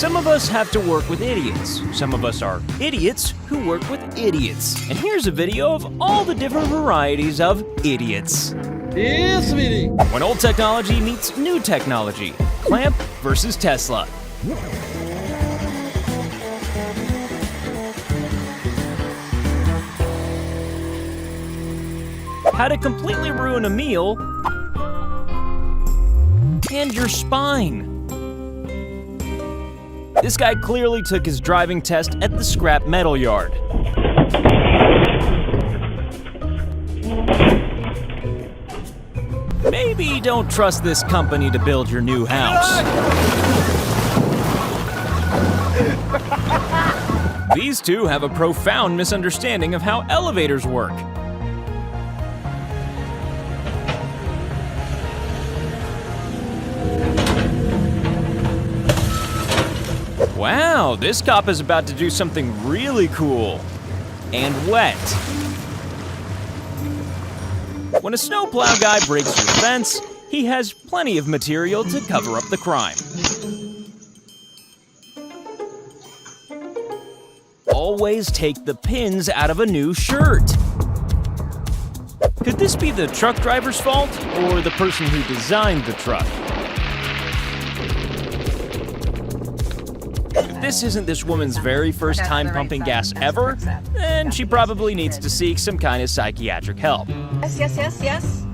Some of us have to work with idiots. Some of us are idiots who work with idiots. And here's a video of all the different varieties of idiots. Yes, sweetie. When old technology meets new technology. Clamp versus Tesla. How to completely ruin a meal and your spine. This guy clearly took his driving test at the scrap metal yard. Maybe don't trust this company to build your new house. These two have a profound misunderstanding of how elevators work. Wow, this cop is about to do something really cool and wet. When a snowplow guy breaks your fence, he has plenty of material to cover up the crime. Always take the pins out of a new shirt. Could this be the truck driver's fault or the person who designed the truck? If this isn't this woman's very first time pumping gas ever, then she probably needs to seek some kind of psychiatric help. Yes, yes, yes, yes.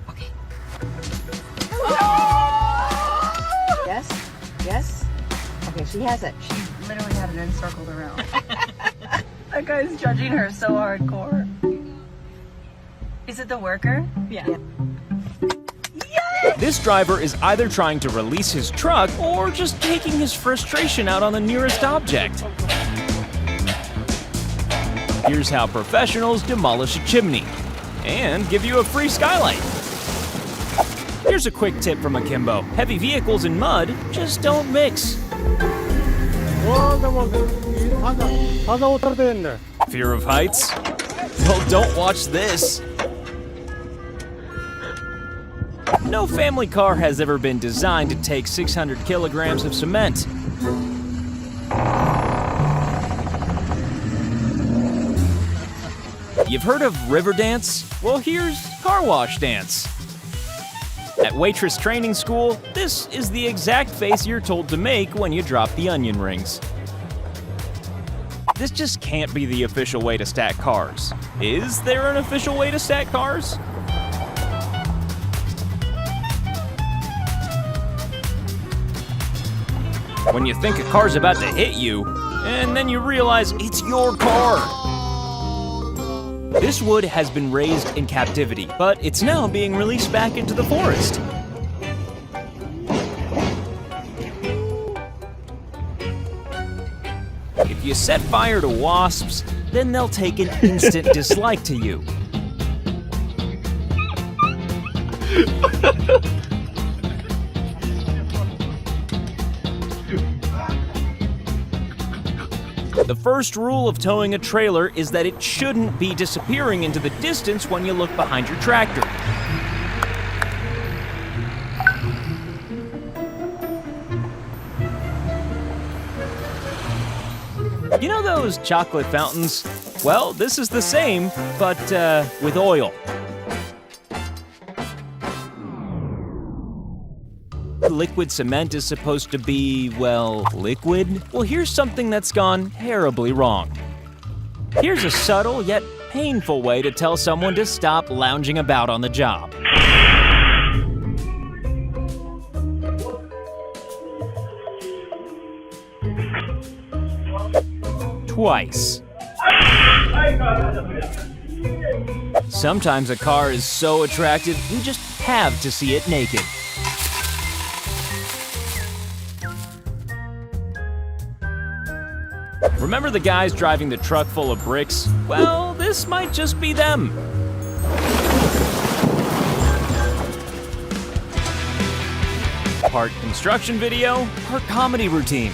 Okay. Yes, yes. Okay, she has it. She literally had it encircled around. That guy's judging her so hardcore. Is it the worker? Yeah. This driver is either trying to release his truck or just taking his frustration out on the nearest object. Here's how professionals demolish a chimney and give you a free skylight. Here's a quick tip from Akimbo. Heavy vehicles and mud just don't mix. Fear of heights? Well, don't watch this. No family car has ever been designed to take 600 kilograms of cement. You've heard of river dance? Well, here's car wash dance. At waitress training school, this is the exact face you're told to make when you drop the onion rings. This just can't be the official way to stack cars. Is there an official way to stack cars? When you think a car's about to hit you, and then you realize it's your car. This wood has been raised in captivity, but it's now being released back into the forest. If you set fire to wasps, then they'll take an instant dislike to you. The first rule of towing a trailer is that it shouldn't be disappearing into the distance when you look behind your tractor. You know those chocolate fountains? Well, this is the same, but with oil. Liquid cement is supposed to be, well, liquid? Well, here's something that's gone terribly wrong. Here's a subtle yet painful way to tell someone to stop lounging about on the job. Twice. Sometimes a car is so attractive, you just have to see it naked. Remember the guys driving the truck full of bricks? Well, this might just be them. Part construction video, part comedy routine.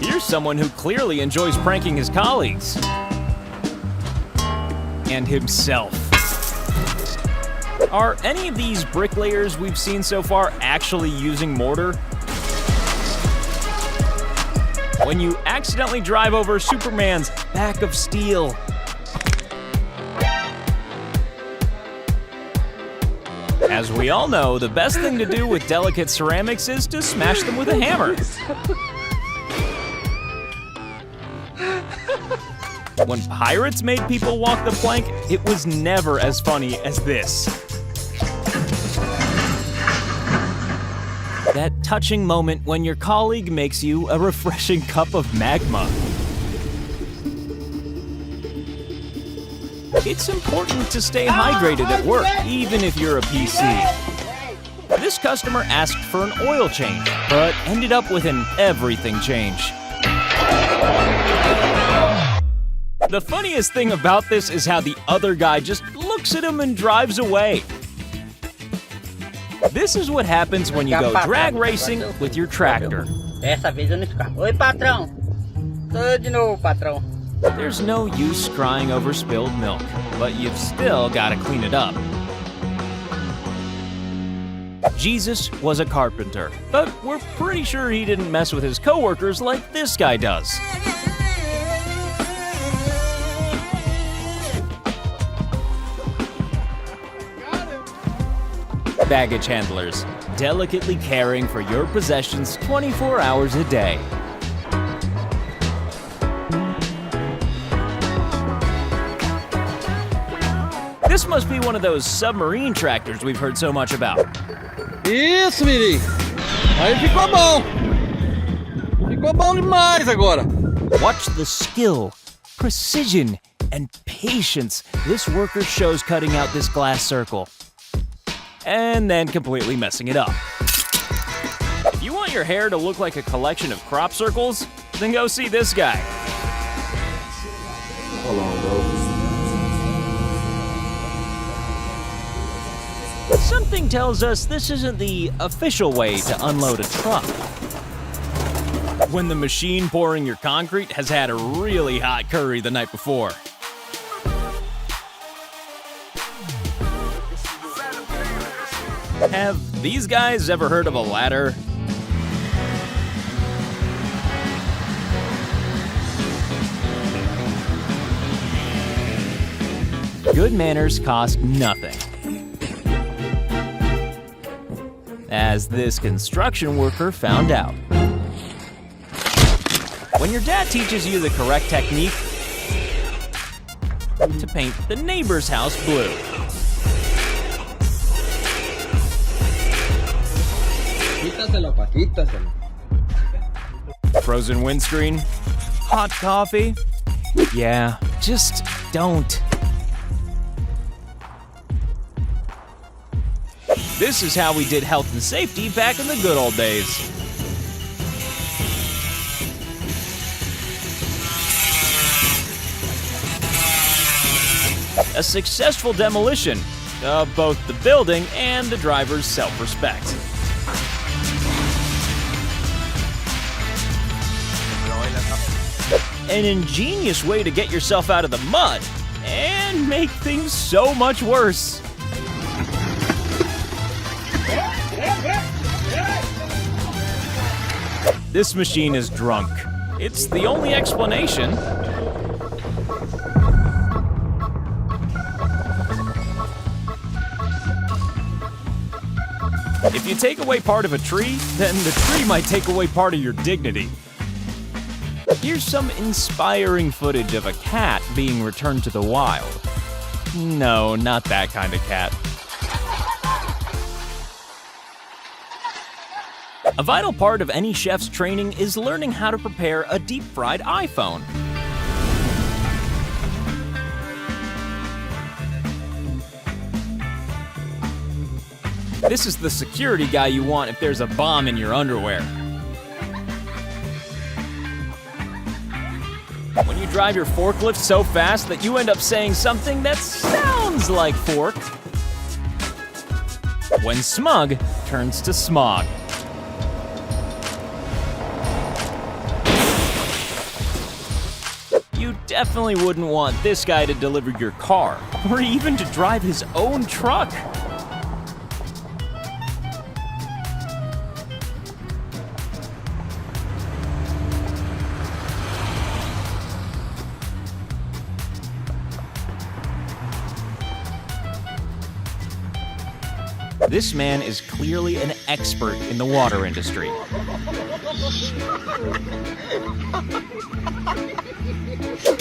Here's someone who clearly enjoys pranking his colleagues. And himself. Are any of these bricklayers we've seen so far actually using mortar? when you accidentally drive over Superman's back of steel. As we all know, the best thing to do with delicate ceramics is to smash them with a hammer. When pirates made people walk the plank, it was never as funny as this. That touching moment when your colleague makes you a refreshing cup of magma. It's important to stay hydrated at work, even if you're a PC. This customer asked for an oil change, but ended up with an everything change. The funniest thing about this is how the other guy just looks at him and drives away. This is what happens when you go drag racing with your tractor. Dessa vez eu não escapo. Oi, patrão. Sou eu de novo, patrão. There's no use crying over spilled milk, but you've still got to clean it up. Jesus was a carpenter, but we're pretty sure he didn't mess with his coworkers like this guy does. Baggage handlers, delicately caring for your possessions 24 hours a day. This must be one of those submarine tractors we've heard so much about. Isso, Miri. Aí ficou bom. Ficou bom demais agora. Watch the skill, precision, and patience this worker shows cutting out this glass circle. And then completely messing it up. If you want your hair to look like a collection of crop circles, then go see this guy. Hold on, bro. Something tells us this isn't the official way to unload a truck. When the machine pouring your concrete has had a really hot curry the night before. Have these guys ever heard of a ladder? Good manners cost nothing. As this construction worker found out. When your dad teaches you the correct technique to paint the neighbor's house blue. Quítaselo, pa, quítaselo. Frozen windscreen? Hot coffee? Yeah, just don't. This is how we did health and safety back in the good old days. A successful demolition of both the building and the driver's self-respect. An ingenious way to get yourself out of the mud and make things so much worse. This machine is drunk. It's the only explanation. If you take away part of a tree, then the tree might take away part of your dignity. Here's some inspiring footage of a cat being returned to the wild. No, not that kind of cat. A vital part of any chef's training is learning how to prepare a deep-fried iPhone. This is the security guy you want if there's a bomb in your underwear. When you drive your forklift so fast that you end up saying something that sounds like fork. When smug turns to smog. You definitely wouldn't want this guy to deliver your car, or even to drive his own truck. This man is clearly an expert in the water industry.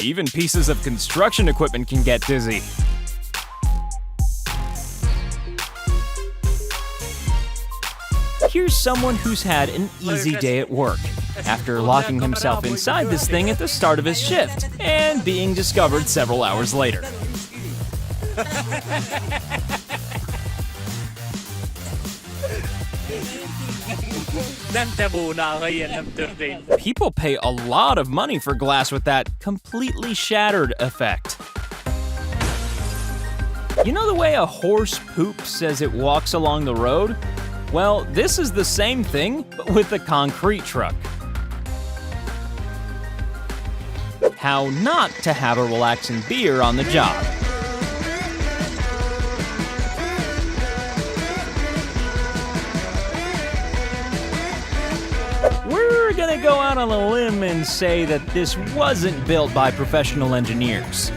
Even pieces of construction equipment can get dizzy. Here's someone who's had an easy day at work, after locking himself inside this thing at the start of his shift, and being discovered several hours later. People pay a lot of money for glass with that completely shattered effect. You know the way a horse poops as it walks along the road? Well, this is the same thing, but with a concrete truck. How not to have a relaxing beer on the job. We're gonna go out on a limb and say that this wasn't built by professional engineers.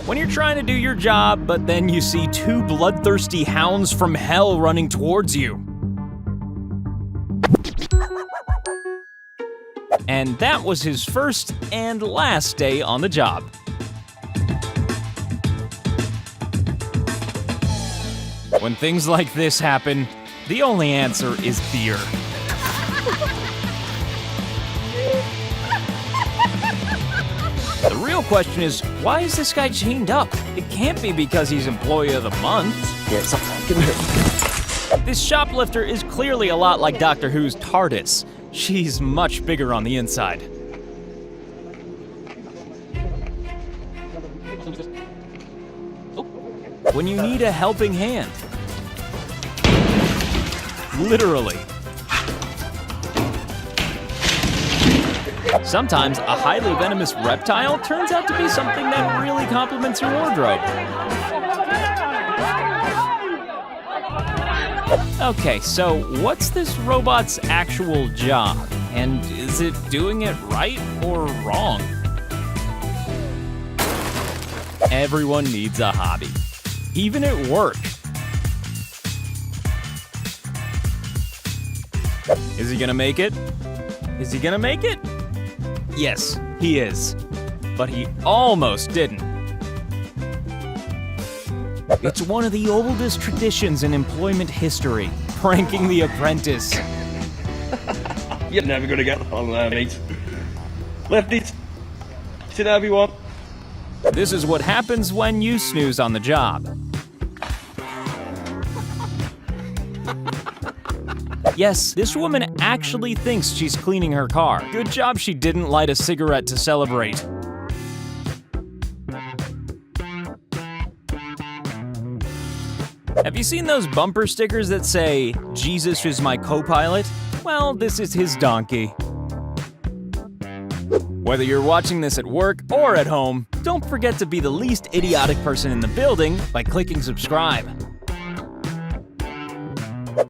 When you're trying to do your job, but then you see two bloodthirsty hounds from hell running towards you. And that was his first and last day on the job. When things like this happen, the only answer is beer. The real question is, why is this guy chained up? It can't be because he's Employee of the Month. Yes, give me here. This shoplifter is clearly a lot like Doctor Who's TARDIS. She's much bigger on the inside. When you need a helping hand. Literally. Sometimes a highly venomous reptile turns out to be something that really complements your wardrobe. Okay, so what's this robot's actual job? And is it doing it right or wrong? Everyone needs a hobby, even at work. Is he gonna make it? Is he gonna make it? Yes, he is. But he almost didn't. It's one of the oldest traditions in employment history, pranking the apprentice. You're never gonna get on there, mate. Lefties, sit down if you want. This is what happens when you snooze on the job. Yes, this woman actually thinks she's cleaning her car. Good job she didn't light a cigarette to celebrate. Have you seen those bumper stickers that say, "Jesus is my co-pilot"? Well, this is his donkey. Whether you're watching this at work or at home, don't forget to be the least idiotic person in the building by clicking subscribe.